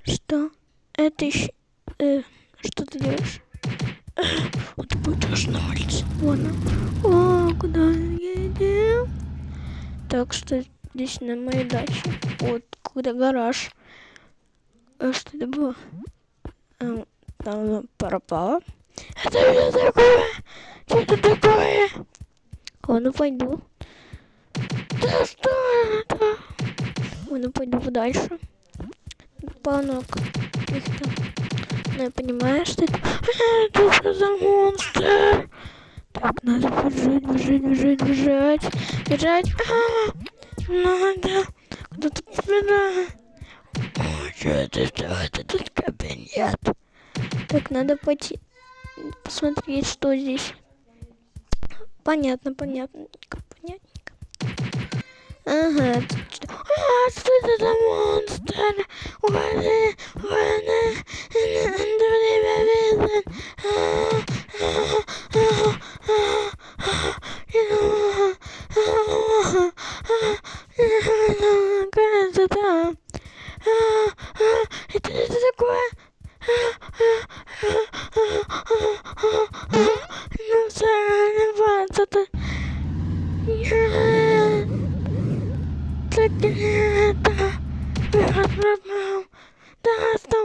Что? Это еще... что ты делаешь? Вот будешь на улице. Вон. О, куда едем? Так что здесь на моей даче. Вот, куда гараж. Что это было? Там пропало. Это что такое? Что это такое? Ладно, пойду. Да что это? Ладно, пойду дальше. Полно каких-то. Ну, я понимаю, что это... Это что за монстр? Так, надо бежать. Надо куда-то побежать. О, что это тут кабинет? Так, надо пойти посмотреть, что здесь. Понятно. Ага, что это за монстр? Это такое? Ну, заливаться-то. Так это... Да, что